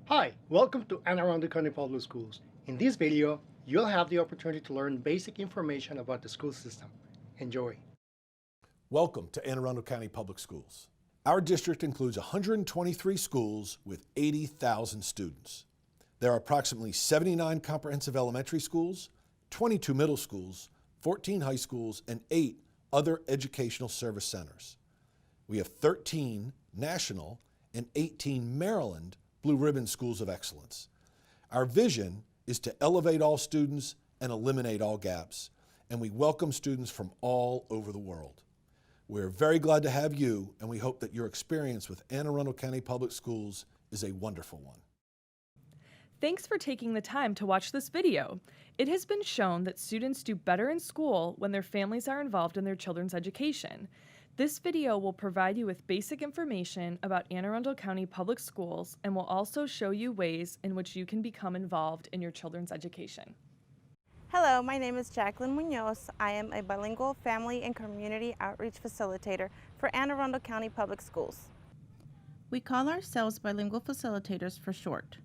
Hi, welcome to Anne Arundel County Public Schools. In this video, you'll have the opportunity to learn basic information about the school system. Enjoy. Welcome to Anne Arundel County Public Schools. Our district includes 123 schools with 80,000 students. There are approximately 79 comprehensive elementary schools, 22 middle schools, 14 high schools, and 8 other educational service centers. We have 13 national and 18 Maryland Blue Ribbon Schools of Excellence. Our vision is to elevate all students and eliminate all gaps, and we welcome students from all over the world. We're very glad to have you, and we hope that your experience with Anne Arundel County Public Schools is a wonderful one. Thanks for taking the time to watch this video. It has been shown that students do better in school when their families are involved in their children's education. This video will provide you with basic information about Anne Arundel County Public Schools and will also show you ways in which you can become involved in your children's education. Hello, my name is Jacqueline Munoz. I am a bilingual family and community outreach facilitator for Anne Arundel County Public Schools. We call ourselves bilingual facilitators for short.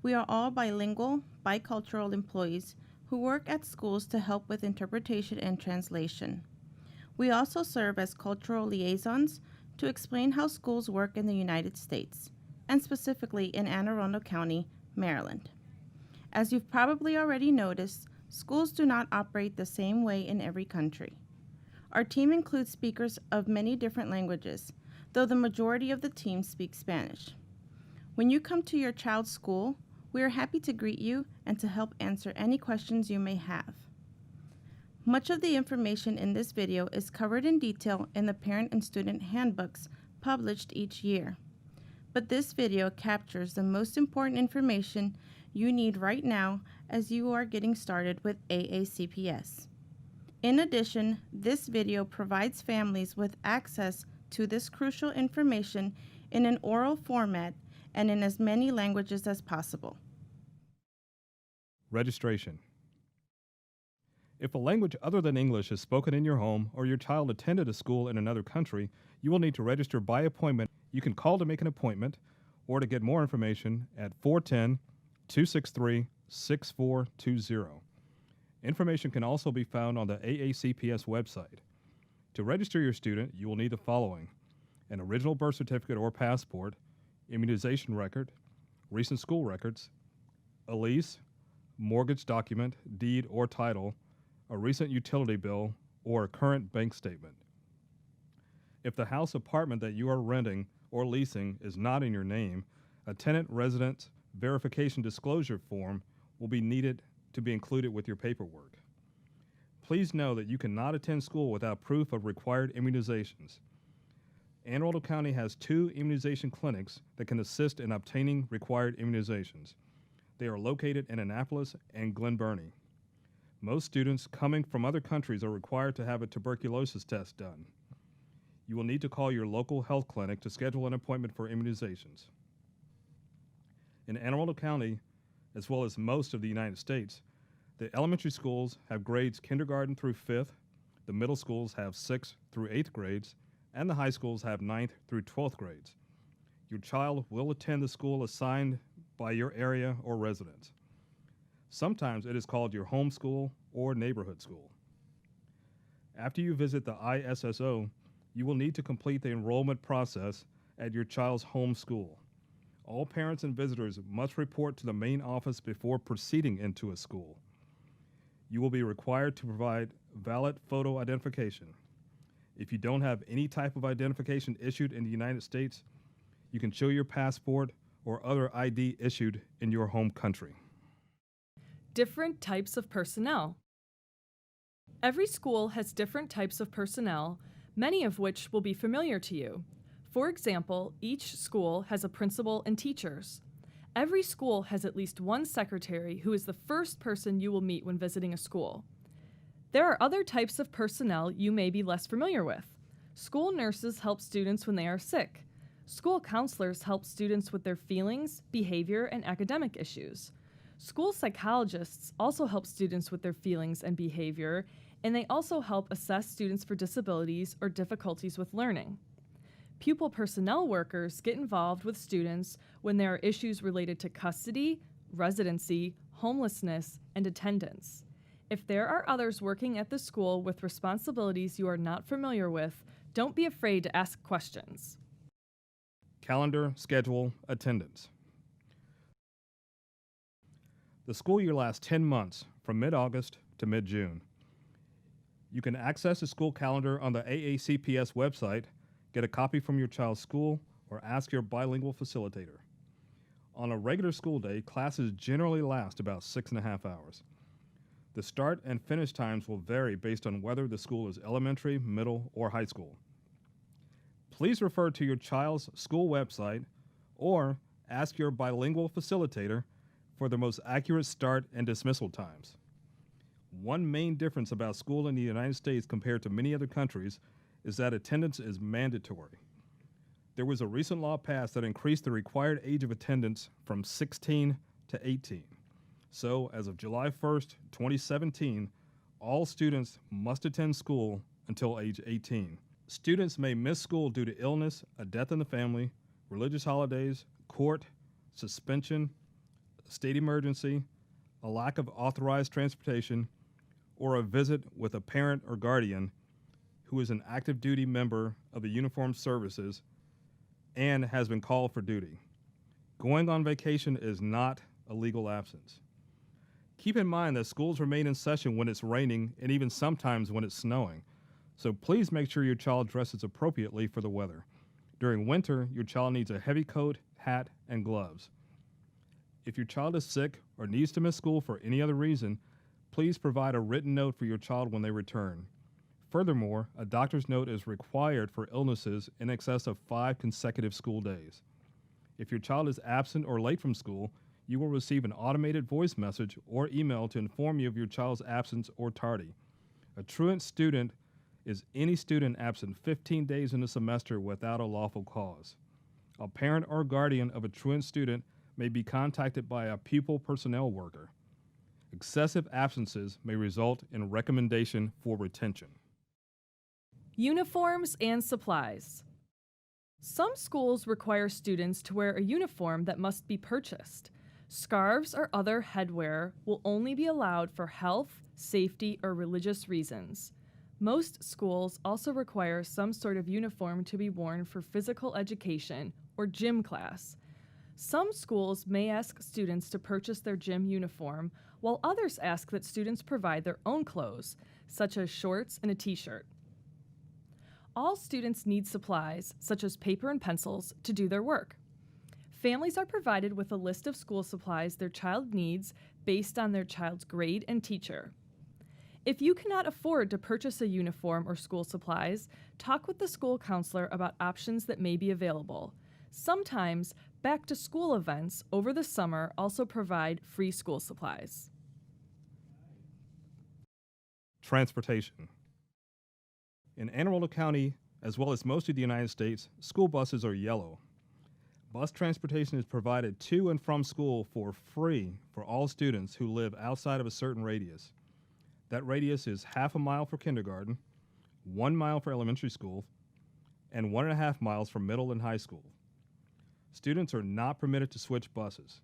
We are all bilingual, bicultural employees who work at schools to help with interpretation and translation. We also serve as cultural liaisons to explain how schools work in the United States, and specifically in Anne Arundel County, Maryland. As you've probably already noticed, schools do not operate the same way in every country. Our team includes speakers of many different languages, though the majority of the team speaks Spanish. When you come to your child's school, we are happy to greet you and to help answer any questions you may have. Much of the information in this video is covered in detail in the parent and student handbooks published each year. But this video captures the most important information you need right now as you are getting started with AACPS. In addition, this video provides families with access to this crucial information in an oral format and in as many languages as possible. Registration. If a language other than English is spoken in your home or your child attended a school in another country, you will need to register by appointment. You can call to make an appointment or to get more information at 410-263-6420. Information can also be found on the AACPS website. To register your student, you will need the following: an original birth certificate or passport, immunization record, recent school records, a lease, mortgage document, deed or title, a recent utility bill, or a current bank statement. If the house apartment that you are renting or leasing is not in your name, a tenant residence verification disclosure form will be needed to be included with your paperwork. Please know that you cannot attend school without proof of required immunizations. Anne Arundel County has 2 immunization clinics that can assist in obtaining required immunizations. They are located in Annapolis and Glen Burnie. Most students coming from other countries are required to have a tuberculosis test done. You will need to call your local health clinic to schedule an appointment for immunizations. In Anne Arundel County, as well as most of the United States, the elementary schools have grades kindergarten through 5th, the middle schools have 6th through 8th grades, and the high schools have 9th through 12th grades. Your child will attend the school assigned by your area or residence. Sometimes it is called your home school or neighborhood school. After you visit the ISSO, you will need to complete the enrollment process at your child's home school. All parents and visitors must report to the main office before proceeding into a school. You will be required to provide valid photo identification. If you don't have any type of identification issued in the United States, you can show your passport or other ID issued in your home country. Different types of personnel. Every school has different types of personnel, many of which will be familiar to you. For example, each school has a principal and teachers. Every school has at least one secretary who is the first person you will meet when visiting a school. There are other types of personnel you may be less familiar with. School nurses help students when they are sick. School counselors help students with their feelings, behavior, and academic issues. School psychologists also help students with their feelings and behavior, and they also help assess students for disabilities or difficulties with learning. Pupil personnel workers get involved with students when there are issues related to custody, residency, homelessness, and attendance. If there are others working at the school with responsibilities you are not familiar with, don't be afraid to ask questions. Calendar, schedule, attendance. The school year lasts 10 months, from mid-August to mid-June. You can access the school calendar on the AACPS website, get a copy from your child's school, or ask your bilingual facilitator. On a regular school day, classes generally last about 6.5 hours. The start and finish times will vary based on whether the school is elementary, middle, or high school. Please refer to your child's school website or ask your bilingual facilitator for the most accurate start and dismissal times. One main difference about school in the United States compared to many other countries is that attendance is mandatory. There was a recent law passed that increased the required age of attendance from 16 to 18. So, as of July 1st, 2017, all students must attend school until age 18. Students may miss school due to illness, a death in the family, religious holidays, court, suspension, state emergency, a lack of authorized transportation, or a visit with a parent or guardian who is an active duty member of the uniformed services and has been called for duty. Going on vacation is not a legal absence. Keep in mind that schools remain in session when it's raining and even sometimes when it's snowing, so please make sure your child dresses appropriately for the weather. During winter, your child needs a heavy coat, hat, and gloves. If your child is sick or needs to miss school for any other reason, please provide a written note for your child when they return. Furthermore, a doctor's note is required for illnesses in excess of 5 consecutive school days. If your child is absent or late from school, you will receive an automated voice message or email to inform you of your child's absence or tardy. A truant student is any student absent 15 days in a semester without a lawful cause. A parent or guardian of a truant student may be contacted by a pupil personnel worker. Excessive absences may result in recommendation for retention. Uniforms and supplies. Some schools require students to wear a uniform that must be purchased. Scarves or other headwear will only be allowed for health, safety, or religious reasons. Most schools also require some sort of uniform to be worn for physical education or gym class. Some schools may ask students to purchase their gym uniform, while others ask that students provide their own clothes, such as shorts and a t-shirt. All students need supplies, such as paper and pencils, to do their work. Families are provided with a list of school supplies their child needs based on their child's grade and teacher. If you cannot afford to purchase a uniform or school supplies, talk with the school counselor about options that may be available. Sometimes, back-to-school events over the summer also provide free school supplies. Transportation. In Anne Arundel County, as well as most of the United States, school buses are yellow. Bus transportation is provided to and from school for free for all students who live outside of a certain radius. That radius is 1/2 mile for kindergarten, 1 mile for elementary school, and 1.5 miles for middle and high school. Students are not permitted to switch buses.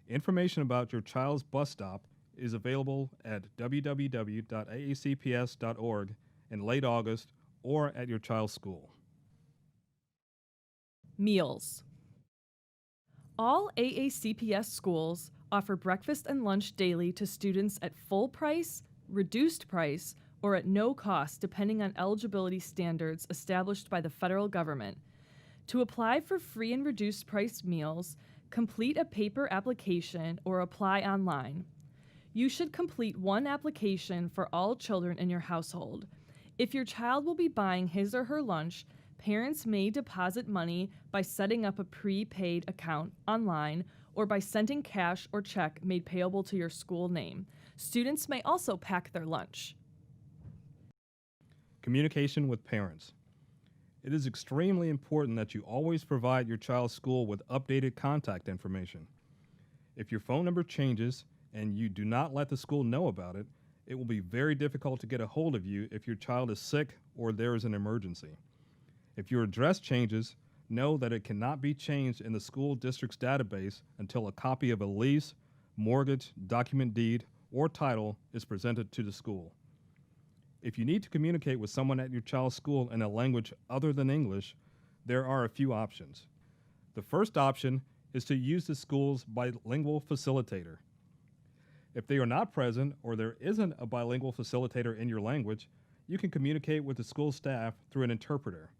Information about your child's bus stop is available at www.aacps.org in late August or at your child's school. Meals. All AACPS schools offer breakfast and lunch daily to students at full price, reduced price, or at no cost depending on eligibility standards established by the federal government. To apply for free and reduced price meals, complete a paper application or apply online. You should complete one application for all children in your household. If your child will be buying his or her lunch, parents may deposit money by setting up a prepaid account online or by sending cash or check made payable to your school name. Students may also pack their lunch. Communication with parents. It is extremely important that you always provide your child's school with updated contact information. If your phone number changes and you do not let the school know about it, it will be very difficult to get a hold of you if your child is sick or there is an emergency. If your address changes, know that it cannot be changed in the school district's database until a copy of a lease, mortgage, document deed, or title is presented to the school. If you need to communicate with someone at your child's school in a language other than English, there are a few options. The first option is to use the school's bilingual facilitator. If they are not present or there isn't a bilingual facilitator in your language, you can communicate with the school staff through an interpreter.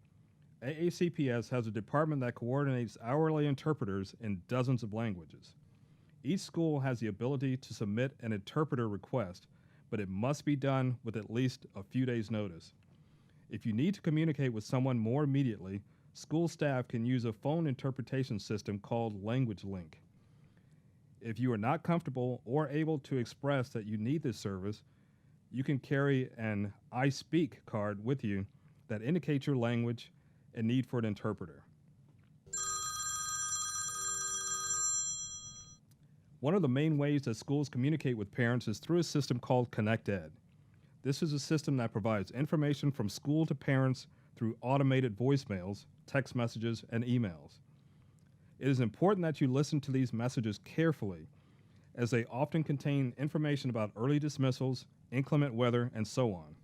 AACPS has a department that coordinates hourly interpreters in dozens of languages. Each school has the ability to submit an interpreter request, but it must be done with at least a few days' notice. If you need to communicate with someone more immediately, school staff can use a phone interpretation system called Language Link. If you are not comfortable or able to express that you need this service, you can carry an I Speak card with you that indicates your language and need for an interpreter. One of the main ways that schools communicate with parents is through a system called ConnectEd. This is a system that provides information from school to parents through automated voicemails, text messages, and emails. It is important that you listen to these messages carefully, as they often contain information about early dismissals, inclement weather, and so on.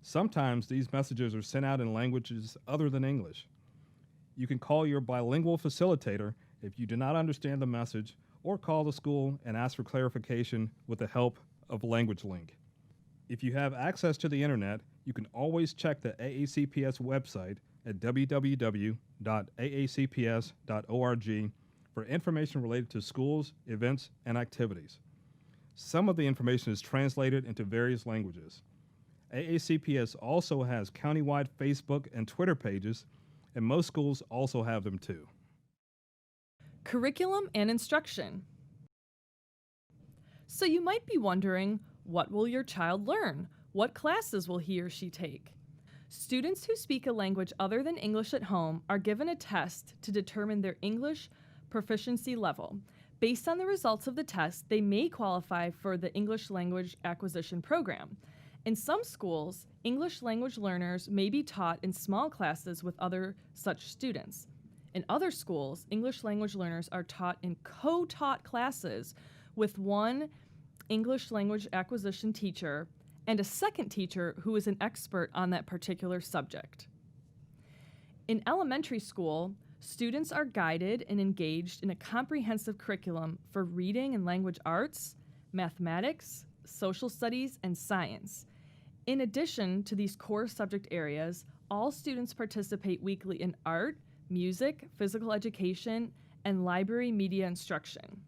Sometimes these messages are sent out in languages other than English. You can call your bilingual facilitator if you do not understand the message, or call the school and ask for clarification with the help of Language Link. If you have access to the internet, you can always check the AACPS website at www.aacps.org for information related to schools, events, and activities. Some of the information is translated into various languages. AACPS also has countywide Facebook and Twitter pages, and most schools also have them too. Curriculum and instruction. So you might be wondering, what will your child learn? What classes will he or she take? Students who speak a language other than English at home are given a test to determine their English proficiency level. Based on the results of the test, they may qualify for the English Language Acquisition Program. In some schools, English language learners may be taught in small classes with other such students. In other schools, English language learners are taught in co-taught classes with one English language acquisition teacher and a second teacher who is an expert on that particular subject. In elementary school, students are guided and engaged in a comprehensive curriculum for reading and language arts, mathematics, social studies, and science. In addition to these core subject areas, all students participate weekly in art, music, physical education, and library media instruction.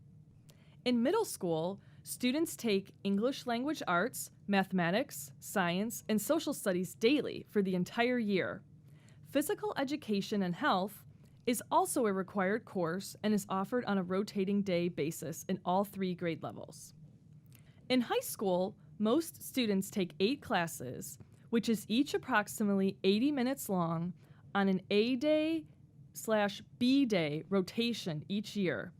In middle school, students take English language arts, mathematics, science, and social studies daily for the entire year. Physical education and health is also a required course and is offered on a rotating day basis in all 3 grade levels. In high school, most students take 8 classes, which is each approximately 80 minutes long, on an A day/B day rotation each year.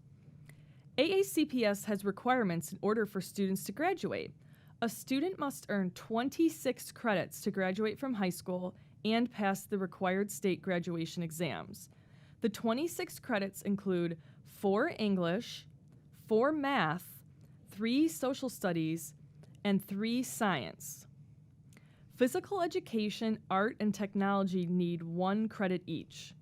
AACPS has requirements in order for students to graduate. A student must earn 26 credits to graduate from high school and pass the required state graduation exams. The 26 credits include 4 English, 4 math, 3 social studies, and 3 science. Physical education, art, and technology need 1 credit each.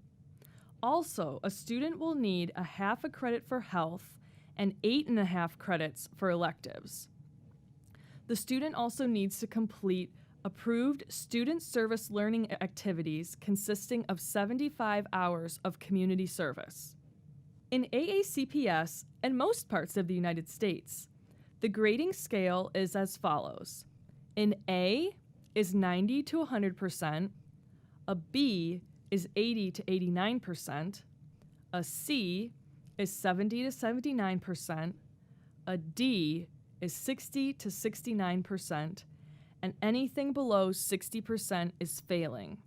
Also, a student will need a half a credit for health and 8.5 credits for electives. The student also needs to complete approved student service learning activities consisting of 75 hours of community service. In AACPS and most parts of the United States, the grading scale is as follows. An A is 90 to 100%, a B is 80 to 89%, a C is 70 to 79%, a D is 60 to 69%, and anything below 60% is failing.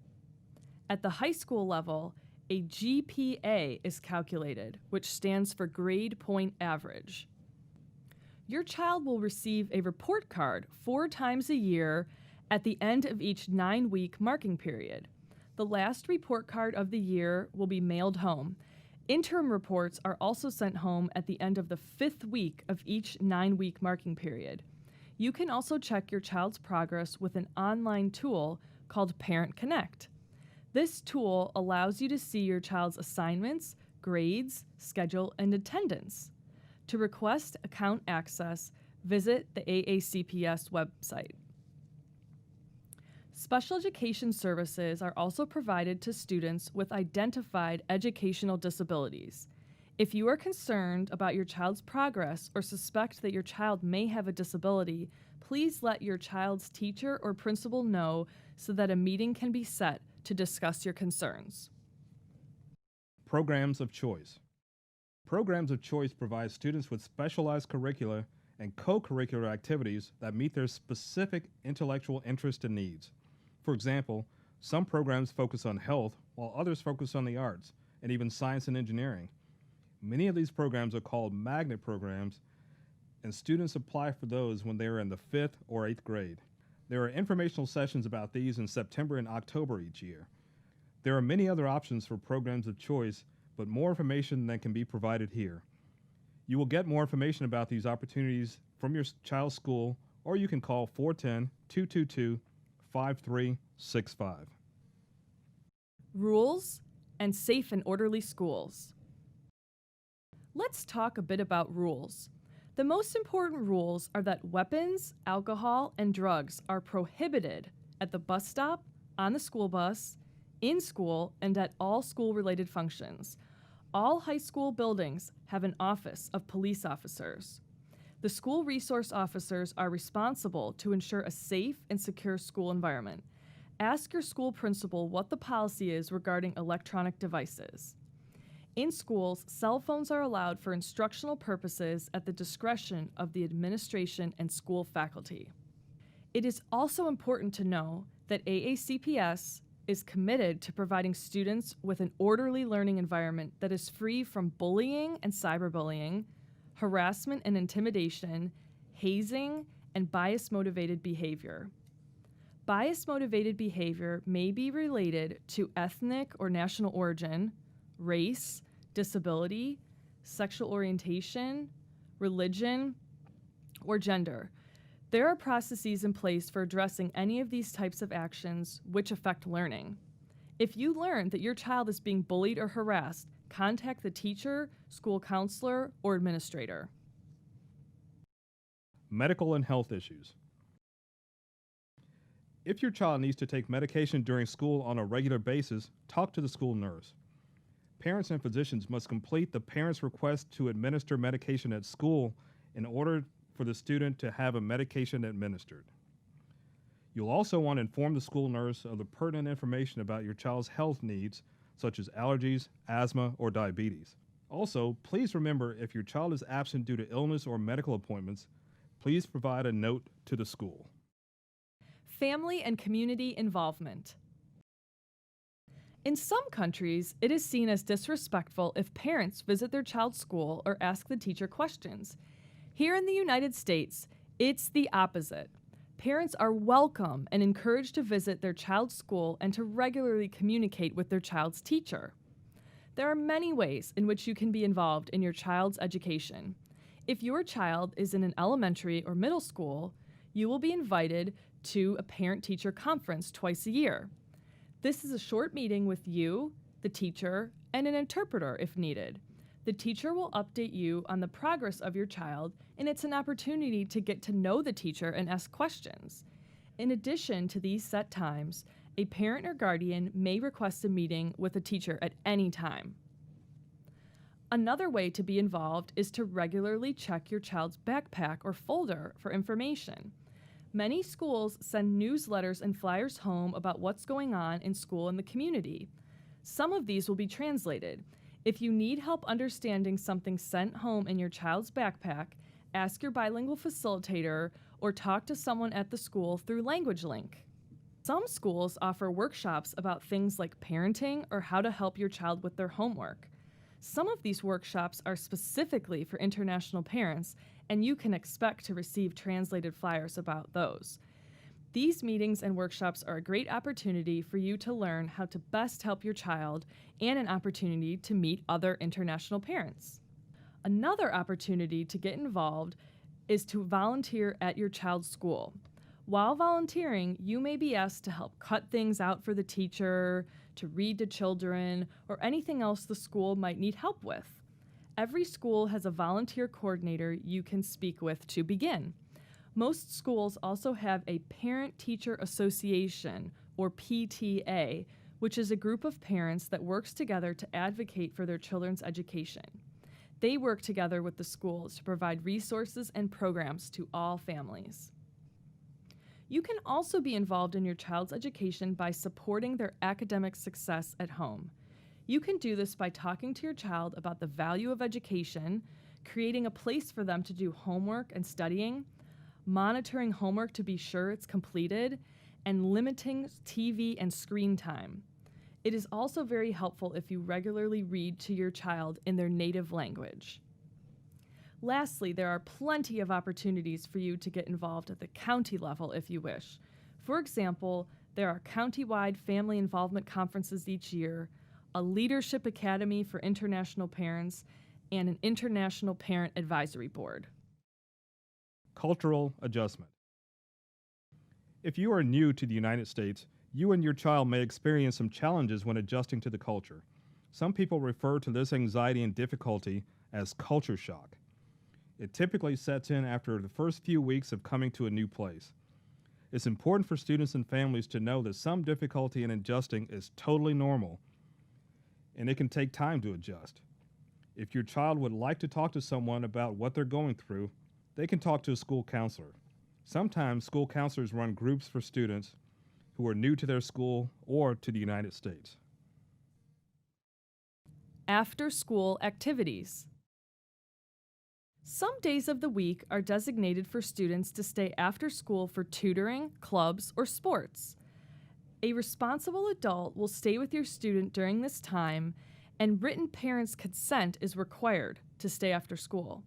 At the high school level, a GPA is calculated, which stands for Grade Point Average. Your child will receive a report card 4 times a year at the end of each 9-week marking period. The last report card of the year will be mailed home. Interim reports are also sent home at the end of the 5th week of each 9-week marking period. You can also check your child's progress with an online tool called Parent Connect. This tool allows you to see your child's assignments, grades, schedule, and attendance. To request account access, visit the AACPS website. Special education services are also provided to students with identified educational disabilities. If you are concerned about your child's progress or suspect that your child may have a disability, please let your child's teacher or principal know so that a meeting can be set to discuss your concerns. Programs of choice. Programs of choice provide students with specialized curricula and co-curricular activities that meet their specific intellectual interests and needs. For example, some programs focus on health, while others focus on the arts, and even science and engineering. Many of these programs are called magnet programs, and students apply for those when they are in the 5th or 8th grade. There are informational sessions about these in September and October each year. There are many other options for programs of choice, but more information than can be provided here. You will get more information about these opportunities from your child's school, or you can call 410-222-5365. Rules and safe and orderly schools. Let's talk a bit about rules. The most important rules are that weapons, alcohol, and drugs are prohibited at the bus stop, on the school bus, in school, and at all school-related functions. All high school buildings have an office of police officers. The school resource officers are responsible to ensure a safe and secure school environment. Ask your school principal what the policy is regarding electronic devices. In schools, cell phones are allowed for instructional purposes at the discretion of the administration and school faculty. It is also important to know that AACPS is committed to providing students with an orderly learning environment that is free from bullying and cyberbullying, harassment and intimidation, hazing, and bias-motivated behavior. Bias-motivated behavior may be related to ethnic or national origin, race, disability, sexual orientation, religion, or gender. There are processes in place for addressing any of these types of actions which affect learning. If you learn that your child is being bullied or harassed, contact the teacher, school counselor, or administrator. Medical and health issues. If your child needs to take medication during school on a regular basis, talk to the school nurse. Parents and physicians must complete the parent's request to administer medication at school in order for the student to have a medication administered. You'll also want to inform the school nurse of the pertinent information about your child's health needs, such as allergies, asthma, or diabetes. Also, please remember if your child is absent due to illness or medical appointments, please provide a note to the school. Family and community involvement. In some countries, it is seen as disrespectful if parents visit their child's school or ask the teacher questions. Here in the United States, it's the opposite. Parents are welcome and encouraged to visit their child's school and to regularly communicate with their child's teacher. There are many ways in which you can be involved in your child's education. If your child is in an elementary or middle school, you will be invited to a parent-teacher conference twice a year. This is a short meeting with you, the teacher, and an interpreter if needed. The teacher will update you on the progress of your child, and it's an opportunity to get to know the teacher and ask questions. In addition to these set times, a parent or guardian may request a meeting with a teacher at any time. Another way to be involved is to regularly check your child's backpack or folder for information. Many schools send newsletters and flyers home about what's going on in school and the community. Some of these will be translated. If you need help understanding something sent home in your child's backpack, ask your bilingual facilitator or talk to someone at the school through Language Link. Some schools offer workshops about things like parenting or how to help your child with their homework. Some of these workshops are specifically for international parents, and you can expect to receive translated flyers about those. These meetings and workshops are a great opportunity for you to learn how to best help your child and an opportunity to meet other international parents. Another opportunity to get involved is to volunteer at your child's school. While volunteering, you may be asked to help cut things out for the teacher, to read to children, or anything else the school might need help with. Every school has a volunteer coordinator you can speak with to begin. Most schools also have a Parent-Teacher Association, or PTA, which is a group of parents that works together to advocate for their children's education. They work together with the schools to provide resources and programs to all families. You can also be involved in your child's education by supporting their academic success at home. You can do this by talking to your child about the value of education, creating a place for them to do homework and studying, monitoring homework to be sure it's completed, and limiting TV and screen time. It is also very helpful if you regularly read to your child in their native language. Lastly, there are plenty of opportunities for you to get involved at the county level if you wish. For example, there are county-wide family involvement conferences each year, a leadership academy for international parents, and an international parent advisory board. Cultural adjustment. If you are new to the United States, you and your child may experience some challenges when adjusting to the culture. Some people refer to this anxiety and difficulty as culture shock. It typically sets in after the first few weeks of coming to a new place. It's important for students and families to know that some difficulty in adjusting is totally normal, and it can take time to adjust. If your child would like to talk to someone about what they're going through, they can talk to a school counselor. Sometimes school counselors run groups for students who are new to their school or to the United States. After-school activities. Some days of the week are designated for students to stay after school for tutoring, clubs, or sports. A responsible adult will stay with your student during this time, and written parents' consent is required to stay after school.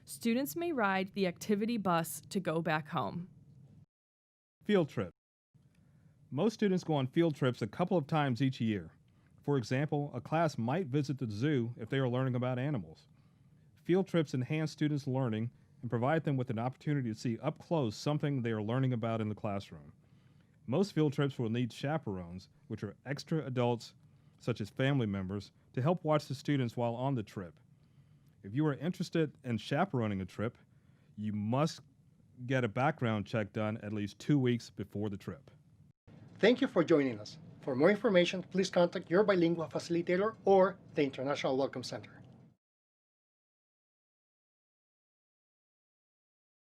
Students may ride the activity bus to go back home. Field trip. Most students go on field trips a couple of times each year. For example, a class might visit the zoo if they are learning about animals. Field trips enhance students' learning and provide them with an opportunity to see up close something they are learning about in the classroom. Most field trips will need chaperones, which are extra adults, such as family members, to help watch the students while on the trip. If you are interested in chaperoning a trip, you must get a background check done at least 2 weeks before the trip. Thank you for joining us. For more information, please contact your bilingual facilitator or the International Welcome Center.